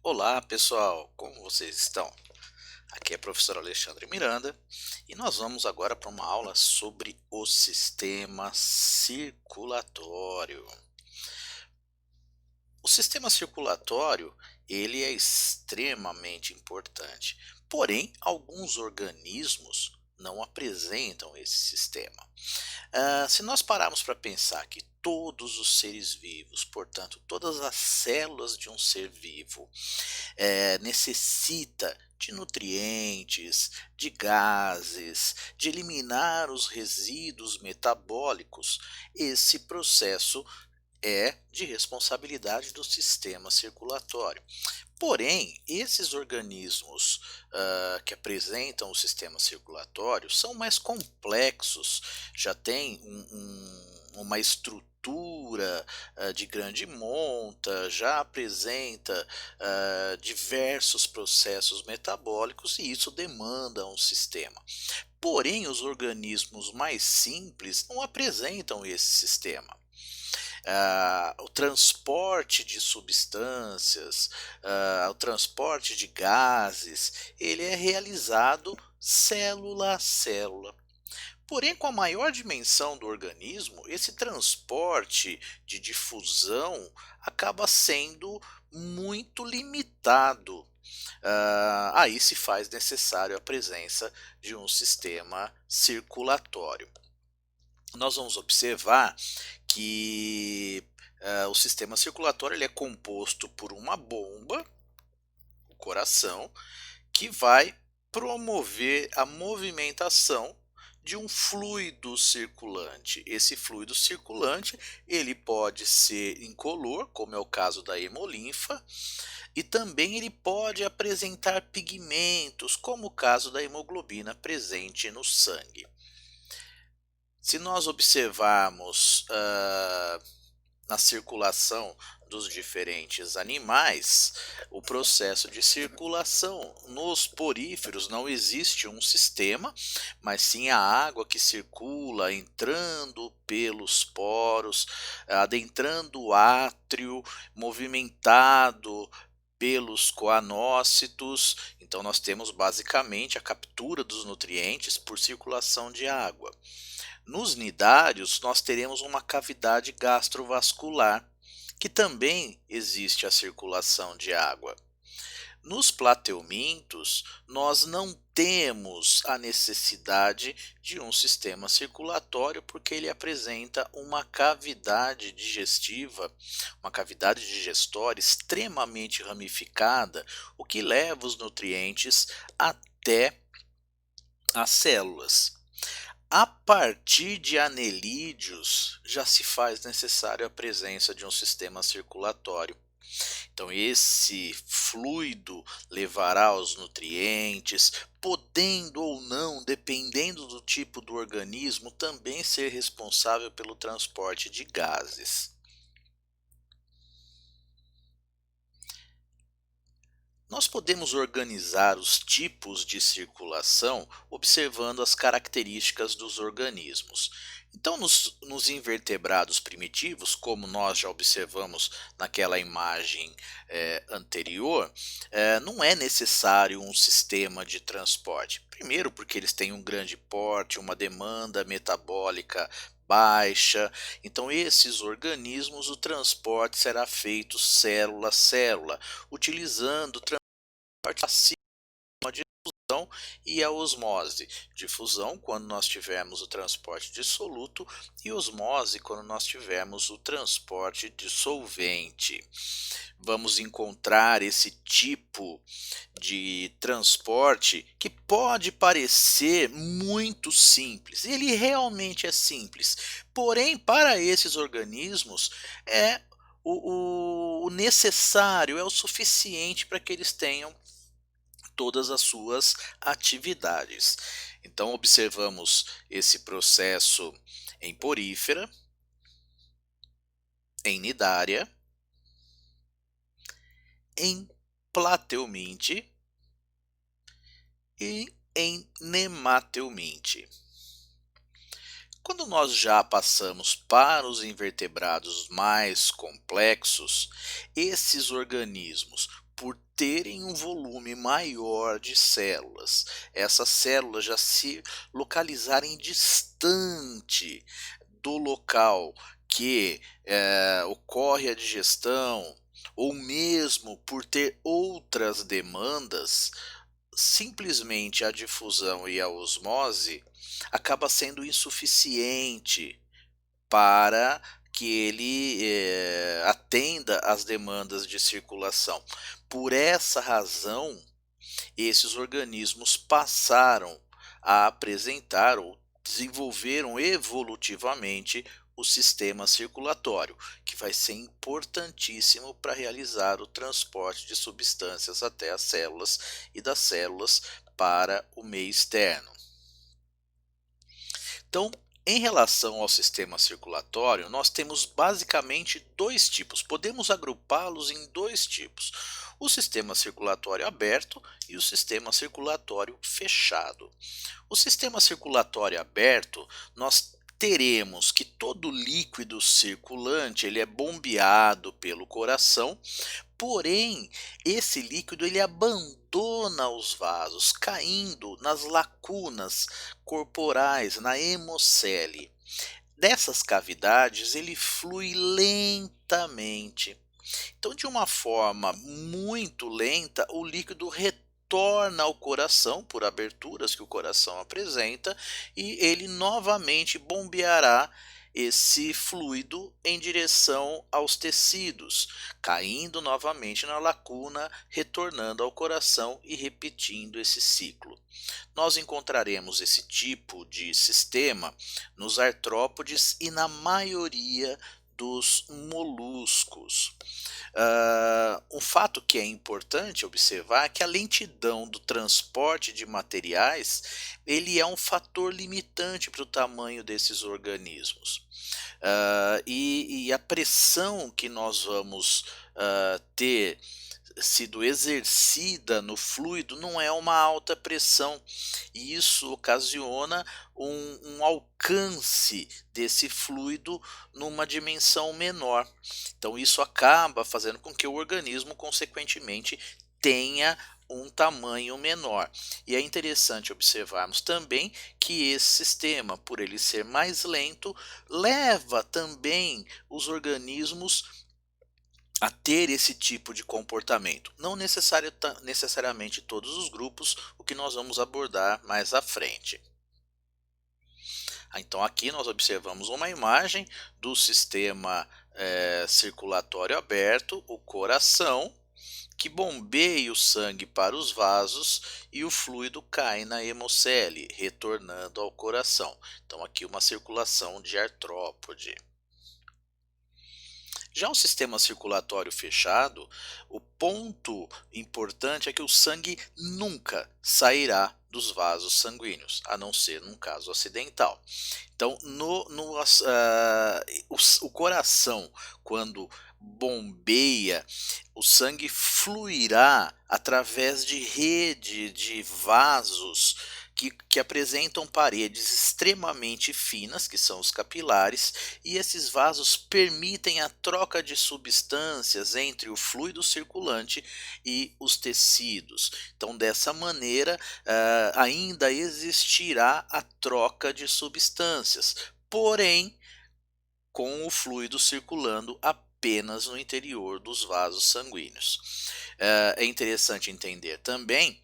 Olá pessoal, como vocês estão? Aqui é o professor Alexandre Miranda e nós vamos agora para uma aula sobre o sistema circulatório. O sistema circulatório ele é extremamente importante, porém alguns organismos não apresentam esse sistema. Se nós pararmos para pensar que todos os seres vivos, portanto todas as células de um ser vivo, necessita de nutrientes, de gases, de eliminar os resíduos metabólicos, esse processo é de responsabilidade do sistema circulatório. Porém, esses organismos que apresentam o sistema circulatório são mais complexos, já têm uma estrutura de grande monta, já apresenta diversos processos metabólicos e isso demanda um sistema. Porém, os organismos mais simples não apresentam esse sistema. O transporte de substâncias, o transporte de gases, ele é realizado célula a célula. Porém, com a maior dimensão do organismo, esse transporte de difusão acaba sendo muito limitado. Aí se faz necessário a presença de um sistema circulatório. Nós vamos observar que o sistema circulatório ele é composto por uma bomba, o coração, que vai promover a movimentação de um fluido circulante. Esse fluido circulante ele pode ser incolor, como é o caso da hemolinfa, e também ele pode apresentar pigmentos, como o caso da hemoglobina presente no sangue. Se nós observarmos na circulação dos diferentes animais, o processo de circulação nos poríferos não existe um sistema, mas sim a água que circula entrando pelos poros, adentrando o átrio, movimentado pelos coanócitos. Então nós temos basicamente a captura dos nutrientes por circulação de água. Nos nidários, nós teremos uma cavidade gastrovascular, que também existe a circulação de água. Nos plateumintos, nós não temos a necessidade de um sistema circulatório porque ele apresenta uma cavidade digestiva, uma cavidade digestória extremamente ramificada, o que leva os nutrientes até as células. A partir de anelídeos, já se faz necessário a presença de um sistema circulatório. Então, esse fluido levará os nutrientes, podendo ou não, dependendo do tipo do organismo, também ser responsável pelo transporte de gases. Nós podemos organizar os tipos de circulação observando as características dos organismos. Então, nos invertebrados primitivos, como nós já observamos naquela imagem anterior, não é necessário um sistema de transporte. Primeiro, porque eles têm um grande porte, uma demanda metabólica baixa. Então, esses organismos, o transporte será feito célula a célula, utilizando participa de difusão e a osmose. Difusão quando nós tivermos o transporte de soluto e osmose quando nós tivermos o transporte de solvente. Vamos encontrar esse tipo de transporte que pode parecer muito simples. Ele realmente é simples. Porém, para esses organismos é o necessário, é o suficiente para que eles tenham todas as suas atividades. Então, observamos esse processo em porífera, em nidária, em plateuminte e em nemateuminte. Quando nós já passamos para os invertebrados mais complexos, esses organismos, por terem um volume maior de células. Essas células já se localizarem distante do local que ocorre a digestão, ou mesmo por ter outras demandas, simplesmente a difusão e a osmose acaba sendo insuficiente para que ele atenda às demandas de circulação. Por essa razão, esses organismos passaram a apresentar ou desenvolveram evolutivamente o sistema circulatório, que vai ser importantíssimo para realizar o transporte de substâncias até as células e das células para o meio externo. Então, em relação ao sistema circulatório, nós temos basicamente dois tipos. Podemos agrupá-los em dois tipos: o sistema circulatório aberto e o sistema circulatório fechado. O sistema circulatório aberto, nós teremos que todo líquido circulante ele é bombeado pelo coração. Porém, esse líquido ele abandona os vasos, caindo nas lacunas corporais, na hemocele. Dessas cavidades ele flui lentamente. Então, de uma forma muito lenta, o líquido retorna ao coração por aberturas que o coração apresenta e ele novamente bombeará esse fluido em direção aos tecidos, caindo novamente na lacuna, retornando ao coração e repetindo esse ciclo. Nós encontraremos esse tipo de sistema nos artrópodes e na maioria dos moluscos. Um fato que é importante observar é que a lentidão do transporte de materiais ele é um fator limitante para o tamanho desses organismos. E a pressão que nós vamos ter sido exercida no fluido não é uma alta pressão, e isso ocasiona um alcance desse fluido numa dimensão menor. Então isso acaba fazendo com que o organismo consequentemente tenha um tamanho menor. E é interessante observarmos também que esse sistema, por ele ser mais lento, leva também os organismos a ter esse tipo de comportamento. Não necessariamente todos os grupos, o que nós vamos abordar mais à frente. Então aqui nós observamos uma imagem do sistema circulatório aberto, o coração, que bombeia o sangue para os vasos e o fluido cai na hemocele, retornando ao coração. Então aqui uma circulação de artrópode. Já o sistema circulatório fechado, o ponto importante é que o sangue nunca sairá dos vasos sanguíneos, a não ser num caso acidental. Então, o coração, quando bombeia, o sangue fluirá através de rede de vasos que apresentam paredes extremamente finas, que são os capilares, e esses vasos permitem a troca de substâncias entre o fluido circulante e os tecidos. Então, dessa maneira, ainda existirá a troca de substâncias, porém, com o fluido circulando apenas no interior dos vasos sanguíneos. É interessante entender também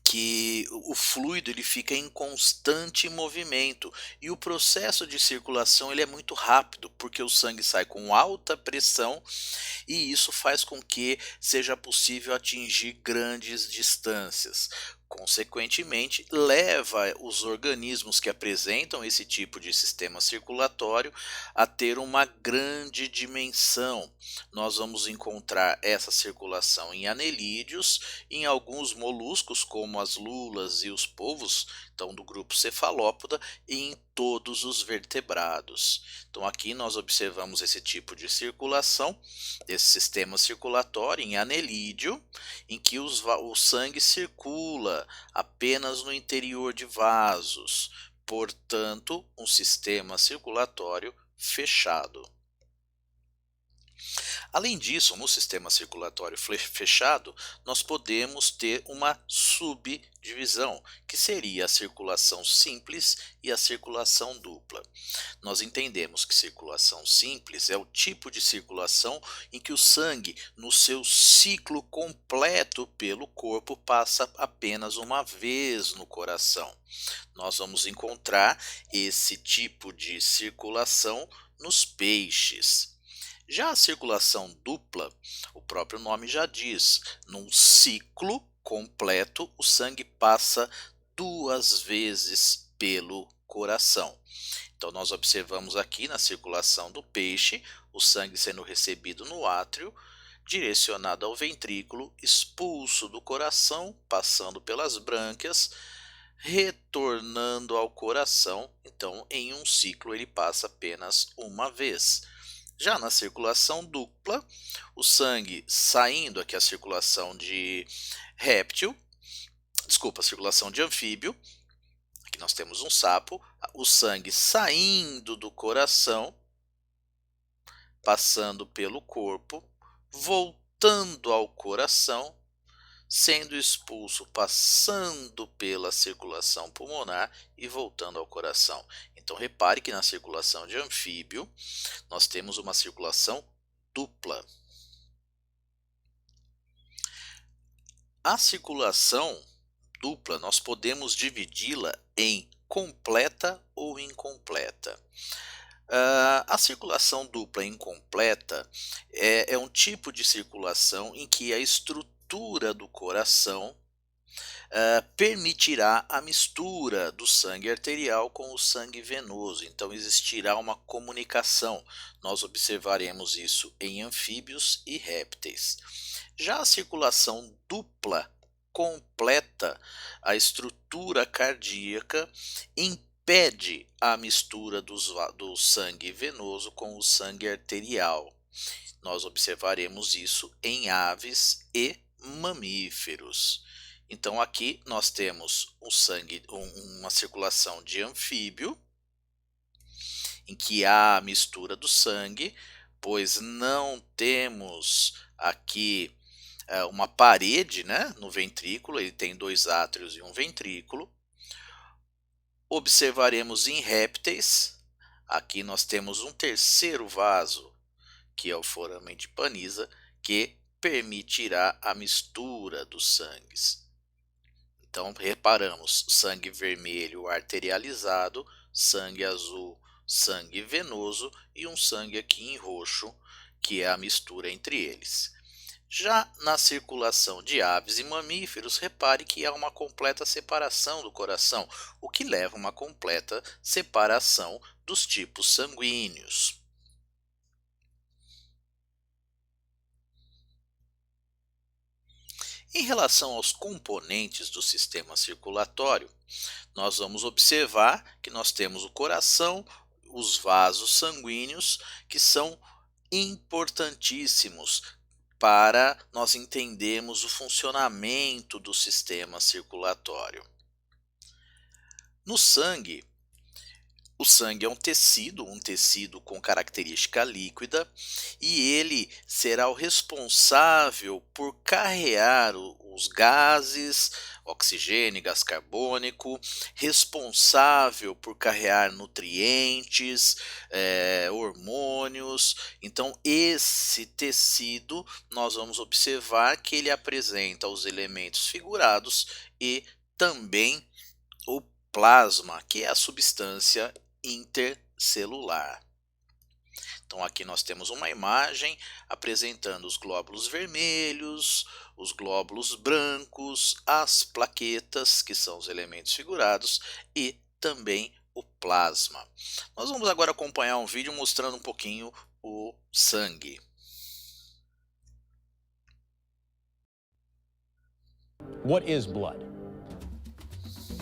que o fluido ele fica em constante movimento e o processo de circulação ele é muito rápido, porque o sangue sai com alta pressão e isso faz com que seja possível atingir grandes distâncias. Consequentemente, leva os organismos que apresentam esse tipo de sistema circulatório a ter uma grande dimensão. Nós vamos encontrar essa circulação em anelídeos, em alguns moluscos, como as lulas e os polvos, então do grupo cefalópoda, e em todos os vertebrados. Então aqui nós observamos esse tipo de circulação, esse sistema circulatório em anelídeo, em que o sangue circula apenas no interior de vasos, portanto, um sistema circulatório fechado. Além disso, no sistema circulatório fechado, nós podemos ter uma subdivisão, que seria a circulação simples e a circulação dupla. Nós entendemos que circulação simples é o tipo de circulação em que o sangue, no seu ciclo completo pelo corpo, passa apenas uma vez no coração. Nós vamos encontrar esse tipo de circulação nos peixes. Já a circulação dupla, o próprio nome já diz, num ciclo completo, o sangue passa 2 vezes pelo coração. Então, nós observamos aqui na circulação do peixe, o sangue sendo recebido no átrio, direcionado ao ventrículo, expulso do coração, passando pelas brânquias, retornando ao coração. Então, em um ciclo, ele passa apenas uma vez. Já na circulação dupla, o sangue saindo, aqui a circulação de réptil, desculpa, a circulação de anfíbio, aqui nós temos um sapo, o sangue saindo do coração, passando pelo corpo, voltando ao coração, sendo expulso, passando pela circulação pulmonar e voltando ao coração. Então repare que na circulação de anfíbio nós temos uma circulação dupla. A circulação dupla nós podemos dividi-la em completa ou incompleta. A circulação dupla incompleta é um tipo de circulação em que a estrutura do coração permitirá a mistura do sangue arterial com o sangue venoso. Então existirá uma comunicação. Nós observaremos isso em anfíbios e répteis. Já a circulação dupla completa, a estrutura cardíaca impede a mistura do sangue venoso com o sangue arterial. Nós observaremos isso em aves e mamíferos. Então aqui nós temos uma circulação de anfíbio, em que há a mistura do sangue, pois não temos aqui uma parede, né, no ventrículo, ele tem 2 átrios e um ventrículo. Observaremos em répteis, aqui nós temos um terceiro vaso, que é o foramen de Panisa, que permitirá a mistura dos sangues. Então reparamos sangue vermelho arterializado, sangue azul, sangue venoso e um sangue aqui em roxo, que é a mistura entre eles. Já na circulação de aves e mamíferos, repare que há uma completa separação do coração, o que leva a uma completa separação dos tipos sanguíneos. Em relação aos componentes do sistema circulatório, nós vamos observar que nós temos o coração, os vasos sanguíneos, que são importantíssimos para nós entendermos o funcionamento do sistema circulatório. No sangue, o sangue é um tecido com característica líquida, e ele será o responsável por carrear os gases, oxigênio, gás carbônico, responsável por carregar nutrientes, hormônios. Então esse tecido nós vamos observar que ele apresenta os elementos figurados e também o plasma, que é a substância intercelular. Então aqui nós temos uma imagem apresentando os glóbulos vermelhos, os glóbulos brancos, as plaquetas, que são os elementos figurados, e também o plasma. Nós vamos agora acompanhar um vídeo mostrando um pouquinho o sangue. What is blood?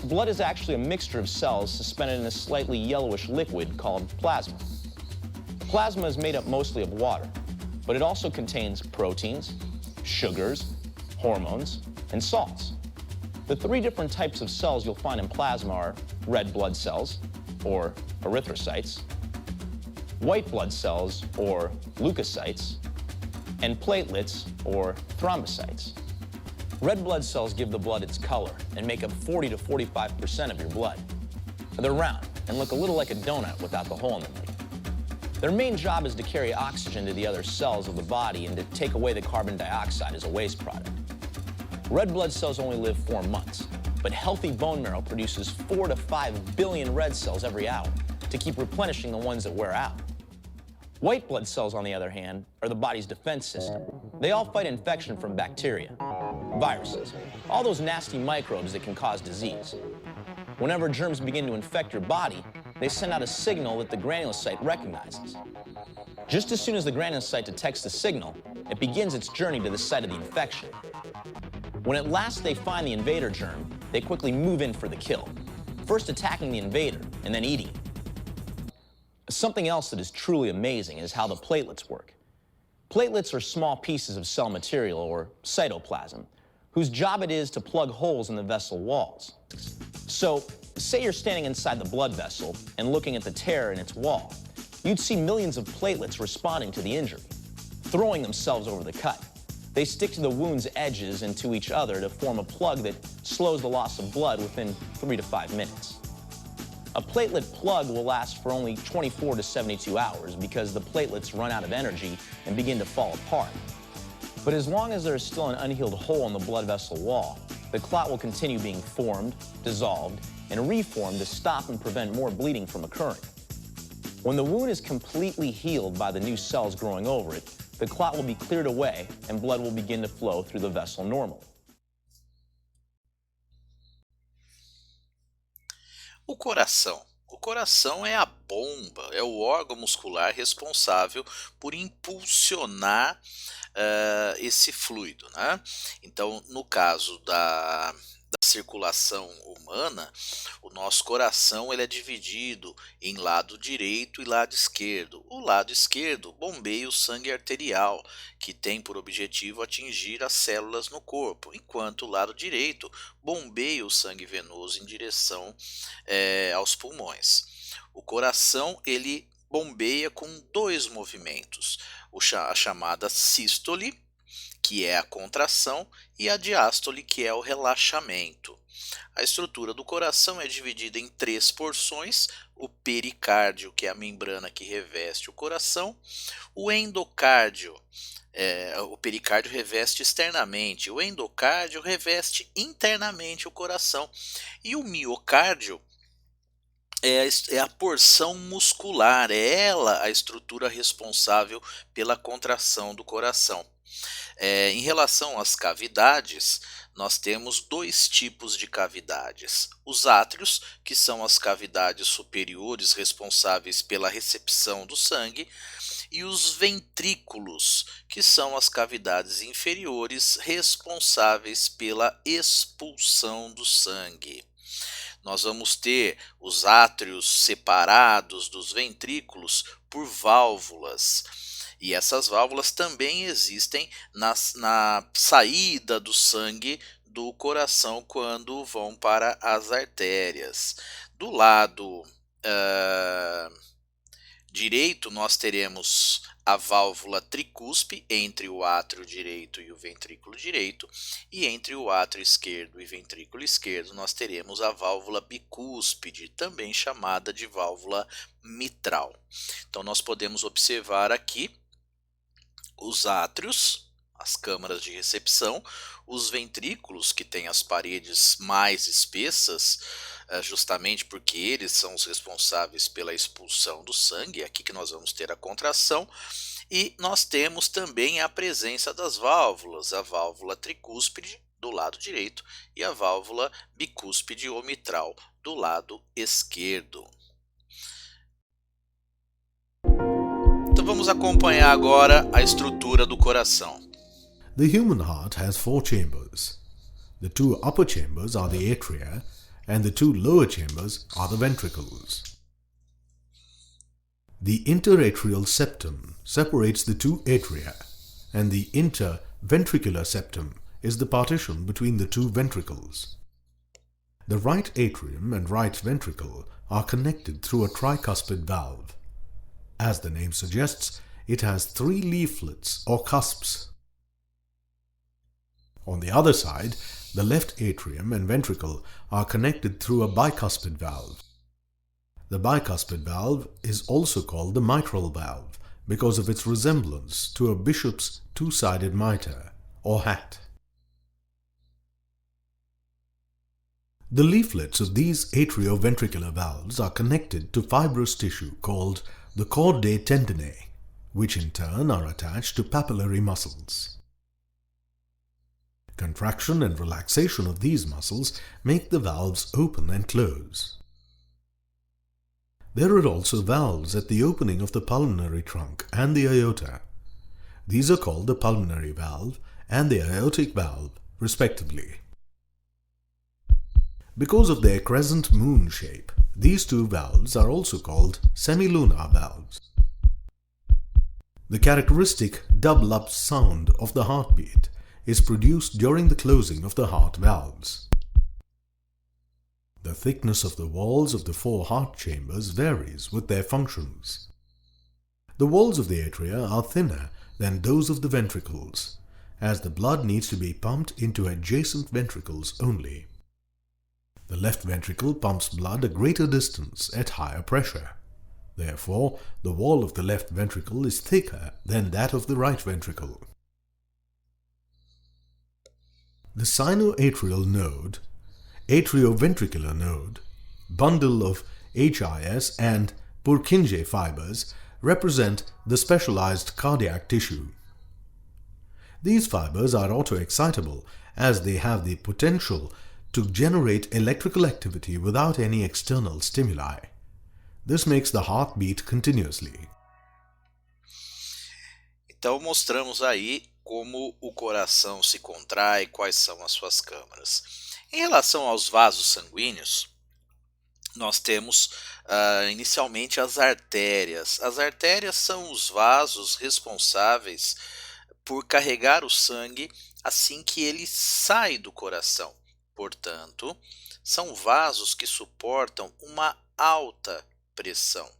Blood is actually a mixture of cells suspended in a slightly yellowish liquid called plasma. Plasma is made up mostly of water, but it also contains proteins, sugars, hormones, and salts. The 3 different types of cells you'll find in plasma are red blood cells, or erythrocytes, white blood cells, or leukocytes, and platelets, or thrombocytes. Red blood cells give the blood its color and make up 40 to 45% of your blood. They're round and look a little like a donut without the hole in the middle. Their main job is to carry oxygen to the other cells of the body and to take away the carbon dioxide as a waste product. Red blood cells only live 4 months, but healthy bone marrow produces 4 to 5 billion red cells every hour to keep replenishing the ones that wear out. White blood cells, on the other hand, are the body's defense system. They all fight infection from bacteria, viruses, all those nasty microbes that can cause disease. Whenever germs begin to infect your body, they send out a signal that the granulocyte recognizes. Just as soon as the granulocyte detects the signal, it begins its journey to the site of the infection. When at last they find the invader germ, they quickly move in for the kill, first attacking the invader and then eating it. Something else that is truly amazing is how the platelets work. Platelets are small pieces of cell material, or cytoplasm, whose job it is to plug holes in the vessel walls. So, say you're standing inside the blood vessel and looking at the tear in its wall. You'd see millions of platelets responding to the injury, throwing themselves over the cut. They stick to the wound's edges and to each other to form a plug that slows the loss of blood within 3 to 5 minutes. A platelet plug will last for only 24 to 72 hours because the platelets run out of energy and begin to fall apart. But as long as there is still an unhealed hole in the blood vessel wall, the clot will continue being formed, dissolved, and reformed to stop and prevent more bleeding from occurring. When the wound is completely healed by the new cells growing over it, the clot will be cleared away and blood will begin to flow through the vessel normally. O coração. O coração é a bomba, é o órgão muscular responsável por impulsionar esse fluido, né? Então, no caso da circulação humana, o nosso coração ele é dividido em lado direito e lado esquerdo. O lado esquerdo bombeia o sangue arterial, que tem por objetivo atingir as células no corpo, enquanto o lado direito bombeia o sangue venoso em direção aos pulmões. O coração ele bombeia com 2 movimentos, a chamada sístole, que é a contração, e a diástole, que é o relaxamento. A estrutura do coração é dividida em 3 porções: o pericárdio, que é a membrana que reveste o coração, o endocárdio, o pericárdio reveste externamente, o endocárdio reveste internamente o coração, e o miocárdio é a porção muscular, é ela a estrutura responsável pela contração do coração. Em relação às cavidades, nós temos 2 tipos de cavidades. Os átrios, que são as cavidades superiores responsáveis pela recepção do sangue, e os ventrículos, que são as cavidades inferiores responsáveis pela expulsão do sangue. Nós vamos ter os átrios separados dos ventrículos por válvulas. E essas válvulas também existem na saída do sangue do coração quando vão para as artérias. Do lado direito, nós teremos a válvula tricúspide entre o átrio direito e o ventrículo direito, e entre o átrio esquerdo e ventrículo esquerdo nós teremos a válvula bicúspide, também chamada de válvula mitral. Então nós podemos observar aqui os átrios, as câmaras de recepção, os ventrículos, que têm as paredes mais espessas, justamente porque eles são os responsáveis pela expulsão do sangue, é aqui que nós vamos ter a contração, e nós temos também a presença das válvulas, a válvula tricúspide do lado direito e a válvula bicúspide ou mitral do lado esquerdo. Então vamos acompanhar agora a estrutura do coração. The human heart has 4 chambers. The 2 upper chambers are the atria, and the 2 lower chambers are the ventricles. The interatrial septum separates the 2 atria, and the interventricular septum is the partition between the 2 ventricles. The right atrium and right ventricle are connected through a tricuspid valve. As the name suggests, it has 3 leaflets or cusps. On the other side, the left atrium and ventricle are connected through a bicuspid valve. The bicuspid valve is also called the mitral valve because of its resemblance to a bishop's two-sided mitre or hat. The leaflets of these atrioventricular valves are connected to fibrous tissue called the chordae tendineae, which in turn are attached to papillary muscles. Contraction and relaxation of these muscles make the valves open and close. There are also valves at the opening of the pulmonary trunk and the aorta. These are called the pulmonary valve and the aortic valve, respectively. Because of their crescent moon shape, these two valves are also called semilunar valves. The characteristic double-up sound of the heartbeat is produced during the closing of the heart valves. The thickness of the walls of the 4 heart chambers varies with their functions. The walls of the atria are thinner than those of the ventricles, as the blood needs to be pumped into adjacent ventricles only. The left ventricle pumps blood a greater distance at higher pressure. Therefore, the wall of the left ventricle is thicker than that of the right ventricle. The sinoatrial node, atrioventricular node, bundle of HIS and Purkinje fibers represent the specialized cardiac tissue. These fibers are autoexcitable as they have the potential to generate electrical activity without any external stimuli. This makes the heart beat continuously. Então mostramos aí como o coração se contrai, quais são as suas câmaras. Em relação aos vasos sanguíneos, nós temos inicialmente as artérias. As artérias são os vasos responsáveis por carregar o sangue assim que ele sai do coração. Portanto, são vasos que suportam uma alta pressão.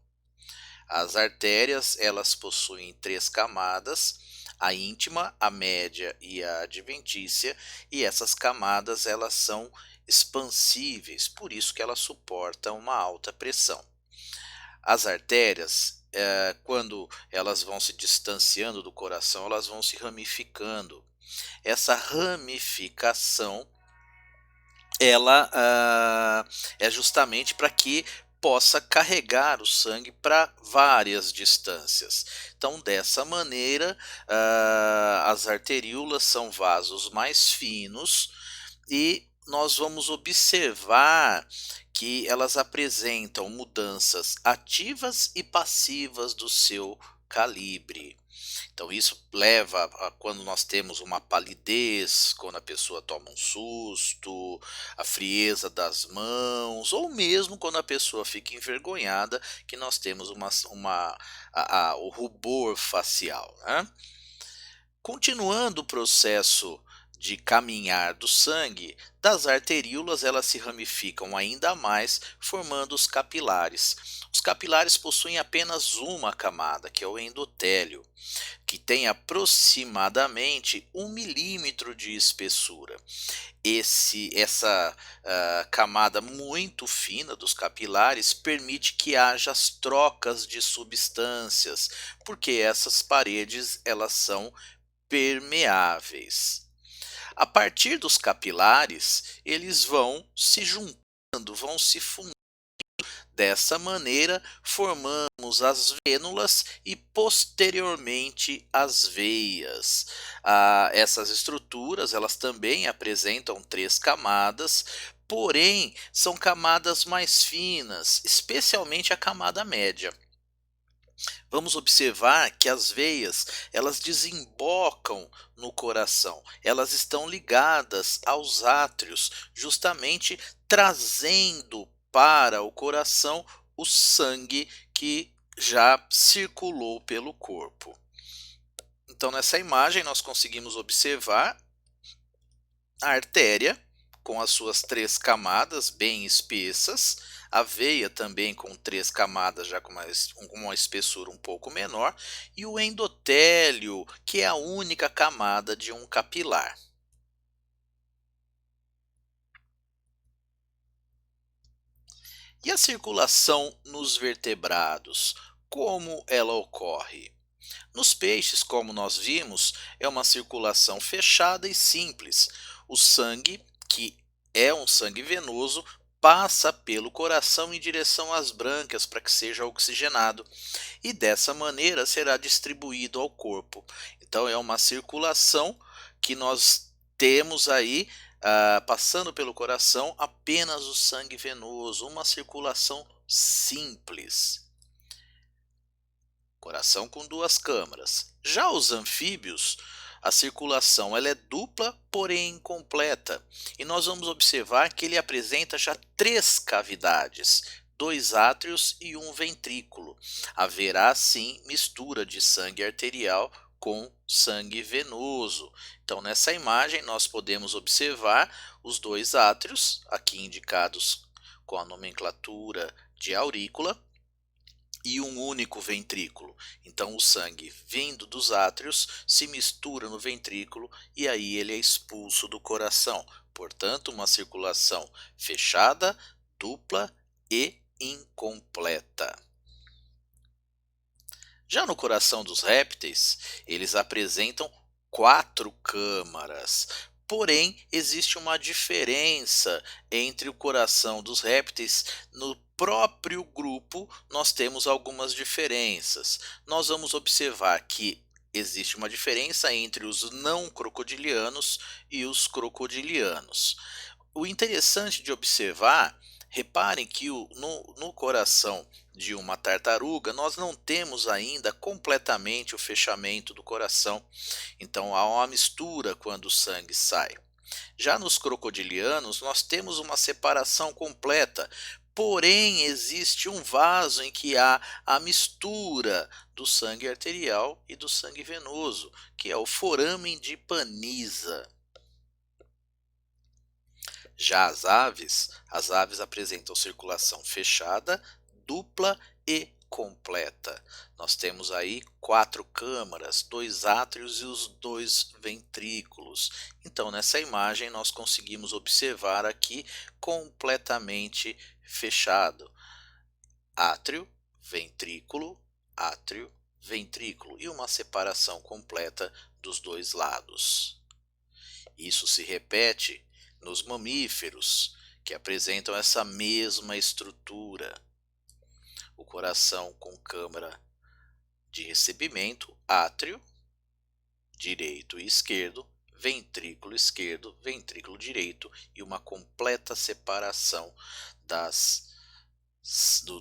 As artérias, elas possuem 3 camadas, a íntima, a média e a adventícia, e essas camadas elas são expansíveis, por isso que elas suportam uma alta pressão. As artérias, quando elas vão se distanciando do coração, elas vão se ramificando. Essa ramificação ela é justamente para que possa carregar o sangue para várias distâncias. Então, dessa maneira, as arteríolas são vasos mais finos e nós vamos observar que elas apresentam mudanças ativas e passivas do seu calibre. Então isso leva a quando nós temos uma palidez, quando a pessoa toma um susto, a frieza das mãos, ou mesmo quando a pessoa fica envergonhada, que nós temos o rubor facial, né? Continuando o processo de caminhar do sangue, das arteríolas elas se ramificam ainda mais, formando os capilares. Os capilares possuem apenas uma camada, que é o endotélio, que tem aproximadamente 1 milímetro de espessura. Essa camada muito fina dos capilares permite que haja as trocas de substâncias, porque essas paredes elas são permeáveis. A partir dos capilares, eles vão se juntando, vão se fundindo. Dessa maneira, formamos as vênulas e posteriormente as veias. Essas estruturas, elas também apresentam 3 camadas, porém são camadas mais finas, especialmente a camada média. Vamos observar que as veias, elas desembocam no coração, elas estão ligadas aos átrios, justamente trazendo para o coração o sangue que já circulou pelo corpo. Então nessa imagem nós conseguimos observar a artéria com as suas 3 camadas bem espessas, a veia também com 3 camadas, já com uma espessura um pouco menor, e o endotélio, que é a única camada de um capilar. E a circulação nos vertebrados, como ela ocorre? Nos peixes, como nós vimos, é uma circulação fechada e simples. O sangue, que é um sangue venoso, passa pelo coração em direção às brânquias para que seja oxigenado e dessa maneira será distribuído ao corpo. Então é uma circulação que nós temos aí passando pelo coração apenas o sangue venoso, uma circulação simples. Coração com 2 câmaras. Já os anfíbios, a circulação ela é dupla, porém incompleta. E nós vamos observar que ele apresenta já 3 cavidades, 2 átrios e 1 ventrículo. Haverá sim mistura de sangue arterial com sangue venoso. Então nessa imagem nós podemos observar os 2 átrios, aqui indicados com a nomenclatura de aurícula, e um único ventrículo. Então o sangue vindo dos átrios se mistura no ventrículo e aí ele é expulso do coração. Portanto, uma circulação fechada, dupla e incompleta. Já no coração dos répteis, eles apresentam 4 câmaras. Porém, existe uma diferença entre o coração dos répteis. No próprio grupo, nós temos algumas diferenças. Nós vamos observar que existe uma diferença entre os não crocodilianos e os crocodilianos. O interessante de observar, reparem que no coração de uma tartaruga, nós não temos ainda completamente o fechamento do coração, então há uma mistura quando o sangue sai. Já nos crocodilianos, nós temos uma separação completa, porém existe um vaso em que há a mistura do sangue arterial e do sangue venoso, que é o foramen de Pannisa. Já as aves apresentam circulação fechada, dupla e completa. Nós temos aí 4 câmaras, 2 átrios e os 2 ventrículos. Então nessa imagem nós conseguimos observar aqui completamente fechado. Átrio, ventrículo, e uma separação completa dos 2 lados. Isso se repete nos mamíferos, que apresentam essa mesma estrutura. O coração com câmara de recebimento, átrio, direito e esquerdo, ventrículo direito e uma completa separação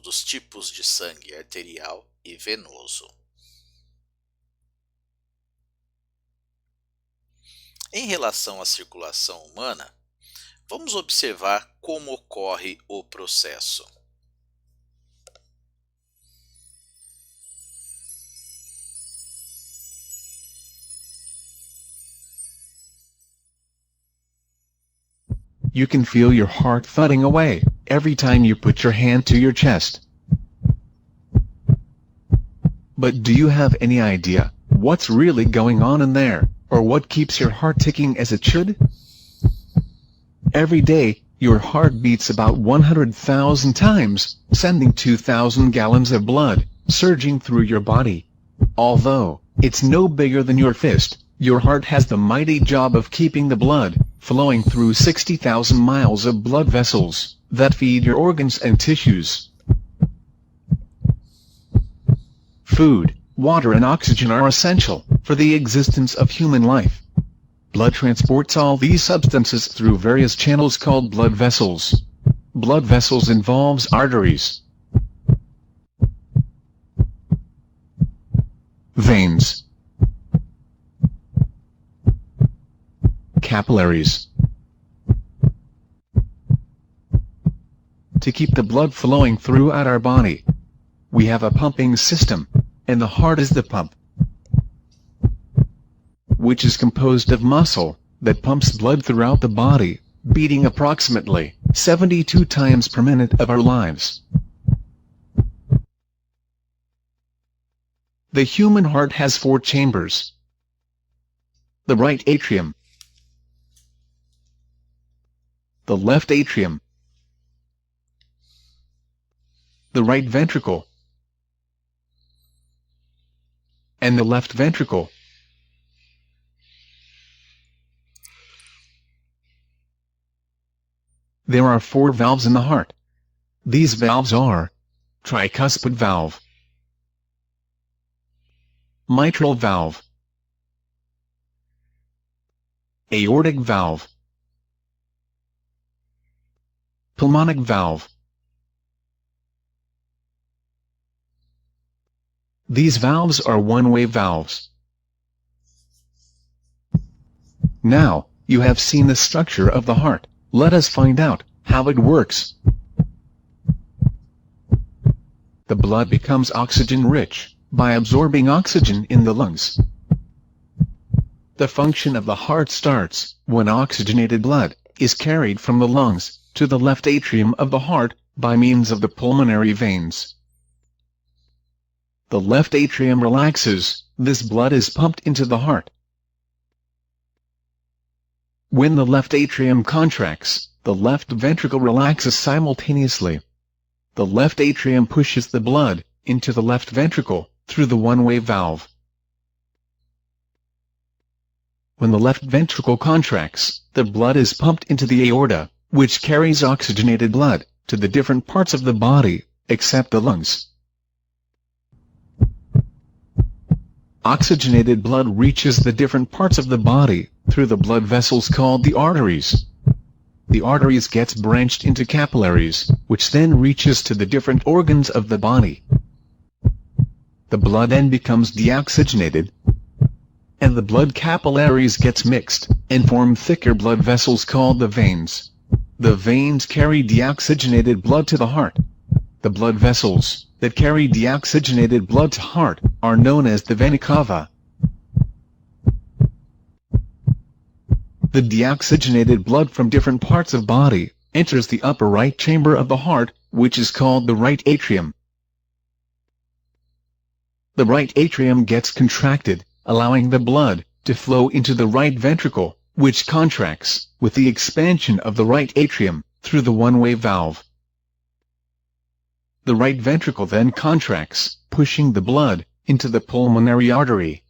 dos tipos de sangue arterial e venoso. Em relação à circulação humana, vamos observar como ocorre o processo. You can feel your heart thudding away every time you put your hand to your chest. But do you have any idea what's really going on in there, or what keeps your heart ticking as it should? Every day, your heart beats about 100,000 times, sending 2,000 gallons of blood surging through your body. Although it's no bigger than your fist, your heart has the mighty job of keeping the blood flowing through 60,000 miles of blood vessels that feed your organs and tissues. Food, water and oxygen are essential for the existence of human life. Blood transports all these substances through various channels called blood vessels. Blood vessels involves arteries, veins, capillaries. To keep the blood flowing throughout our body, we have a pumping system, and the heart is the pump, which is composed of muscle that pumps blood throughout the body, beating approximately 72 times per minute of our lives. The human heart has 4 chambers. The right atrium, the left atrium, the right ventricle, and the left ventricle. There are 4 valves in the heart. These valves are tricuspid valve, mitral valve, aortic valve, pulmonic valve. These valves are one-way valves. Now, you have seen the structure of the heart. Let us find out how it works. The blood becomes oxygen-rich by absorbing oxygen in the lungs. The function of the heart starts when oxygenated blood is carried from the lungs to the left atrium of the heart by means of the pulmonary veins. The left atrium relaxes, this blood is pumped into the heart. When the left atrium contracts, the left ventricle relaxes simultaneously. The left atrium pushes the blood into the left ventricle through the one-way valve. When the left ventricle contracts, the blood is pumped into the aorta, which carries oxygenated blood to the different parts of the body, except the lungs. Oxygenated blood reaches the different parts of the body through the blood vessels called the arteries. The arteries gets branched into capillaries, which then reaches to the different organs of the body. The blood then becomes deoxygenated, and the blood capillaries gets mixed and form thicker blood vessels called the veins. The veins carry deoxygenated blood to the heart. The blood vessels that carry deoxygenated blood to heart are known as the vena cava. The deoxygenated blood from different parts of body enters the upper right chamber of the heart, which is called the right atrium. The right atrium gets contracted, allowing the blood to flow into the right ventricle, which contracts with the expansion of the right atrium through the one-way valve. The right ventricle then contracts, pushing the blood into the pulmonary artery.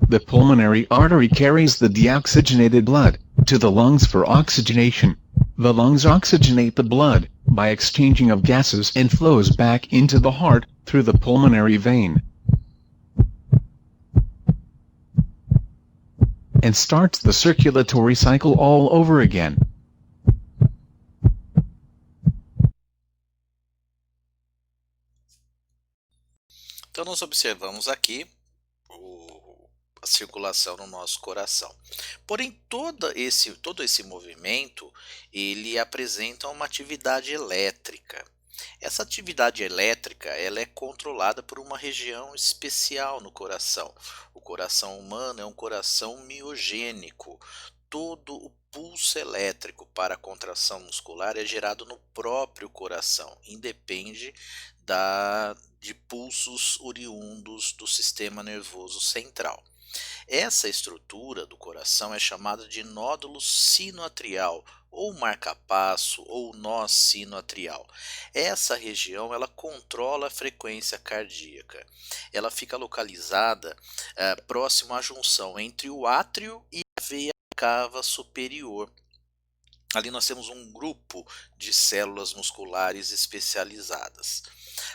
The pulmonary artery carries the deoxygenated blood to the lungs for oxygenation. The lungs oxygenate the blood by exchanging of gases and flows back into the heart through the pulmonary vein, and starts the circulatory cycle all over again. Então nós observamos aqui a circulação no nosso coração. Porém, todo esse movimento, ele apresenta uma atividade elétrica. Essa atividade elétrica, ela é controlada por uma região especial no coração. O coração humano é um coração miogênico. Todo o pulso elétrico para a contração muscular é gerado no próprio coração, independe de pulsos oriundos do sistema nervoso central. Essa estrutura do coração é chamada de nódulo sinoatrial, ou marcapasso, ou nó sinoatrial. Essa região ela controla a frequência cardíaca. Ela fica localizada próximo à junção entre o átrio e a veia cava superior. Ali nós temos um grupo de células musculares especializadas.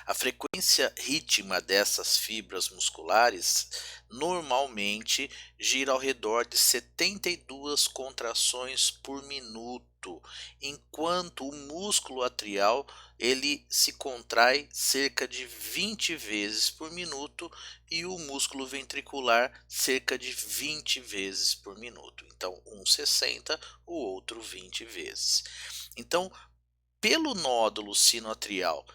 A frequência rítmica dessas fibras musculares normalmente gira ao redor de 72 contrações por minuto, enquanto o músculo atrial ele se contrai cerca de 20 vezes por minuto e o músculo ventricular cerca de 20 vezes por minuto. Então, um 60, o outro 20 vezes. Então, pelo nódulo sinoatrial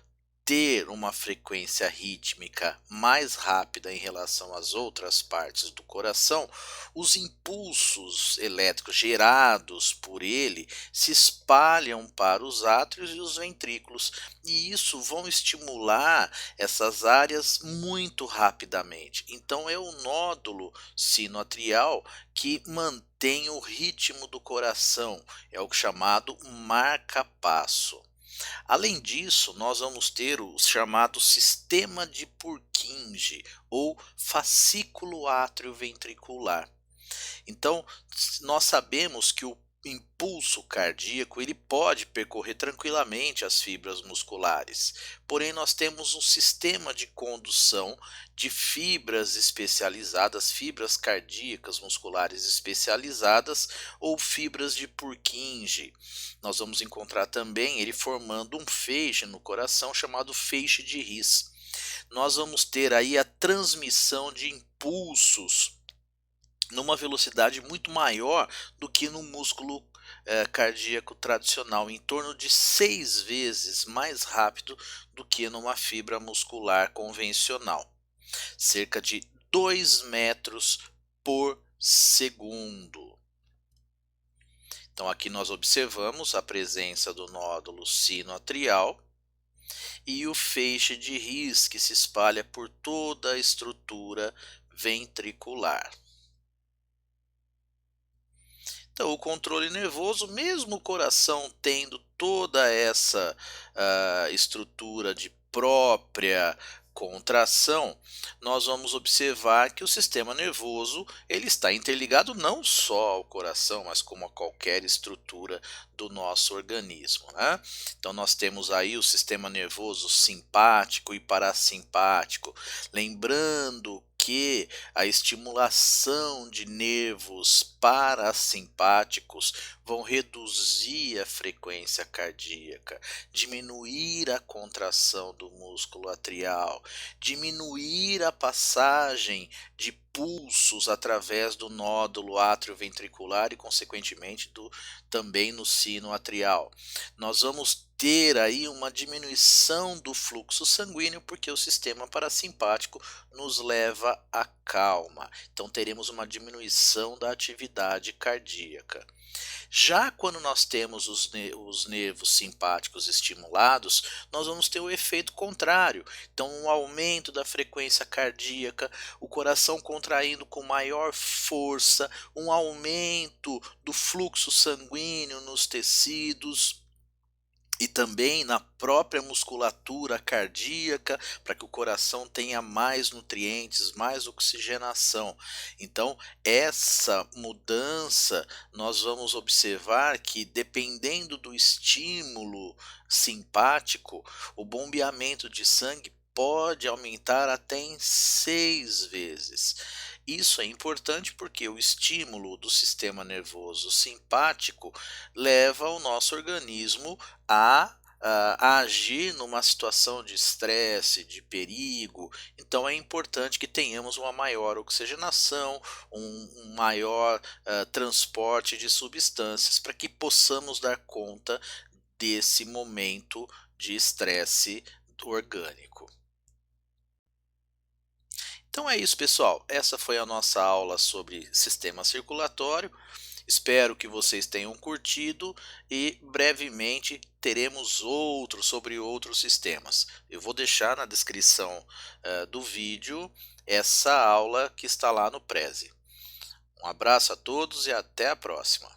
ter uma frequência rítmica mais rápida em relação às outras partes do coração, os impulsos elétricos gerados por ele se espalham para os átrios e os ventrículos, e isso vão estimular essas áreas muito rapidamente. Então é o nódulo sinoatrial que mantém o ritmo do coração, é o chamado marca-passo. Além disso, nós vamos ter o chamado sistema de Purkinje ou fascículo atrioventricular. Então, nós sabemos que o impulso cardíaco ele pode percorrer tranquilamente as fibras musculares, porém nós temos um sistema de condução de fibras especializadas, fibras cardíacas musculares especializadas ou fibras de Purkinje. Nós vamos encontrar também ele formando um feixe no coração chamado feixe de His. Nós vamos ter aí a transmissão de impulsos numa velocidade muito maior do que no músculo cardíaco tradicional, em torno de 6 vezes mais rápido do que numa fibra muscular convencional, cerca de 2 metros por segundo. Então aqui nós observamos a presença do nódulo sinoatrial e o feixe de His que se espalha por toda a estrutura ventricular. Então, o controle nervoso, mesmo o coração tendo toda essa estrutura de própria contração, nós vamos observar que o sistema nervoso ele está interligado não só ao coração, mas como a qualquer estrutura do nosso organismo, né? Então nós temos aí o sistema nervoso simpático e parasimpático, lembrando que a estimulação de nervos parasimpáticos vão reduzir a frequência cardíaca, diminuir a contração do músculo atrial, diminuir a passagem de pulsos através do nódulo atrioventricular e consequentemente também no sino atrial. Nós vamos ter aí uma diminuição do fluxo sanguíneo porque o sistema parasimpático nos leva à calma. Então teremos uma diminuição da atividade cardíaca. Já quando nós temos os nervos simpáticos estimulados, nós vamos ter o efeito contrário. Então, um aumento da frequência cardíaca, o coração contraindo com maior força, um aumento do fluxo sanguíneo nos tecidos e também na própria musculatura cardíaca, para que o coração tenha mais nutrientes, mais oxigenação. Então, essa mudança nós vamos observar que, dependendo do estímulo simpático, o bombeamento de sangue pode aumentar até em 6 vezes. Isso é importante porque o estímulo do sistema nervoso simpático leva o nosso organismo a agir numa situação de estresse, de perigo. Então é importante que tenhamos uma maior oxigenação, um maior transporte de substâncias para que possamos dar conta desse momento de estresse orgânico. Então é isso, pessoal. Essa foi a nossa aula sobre sistema circulatório. Espero que vocês tenham curtido e brevemente teremos sobre outros sistemas. Eu vou deixar na descrição do vídeo essa aula que está lá no Prezi. Um abraço a todos e até a próxima.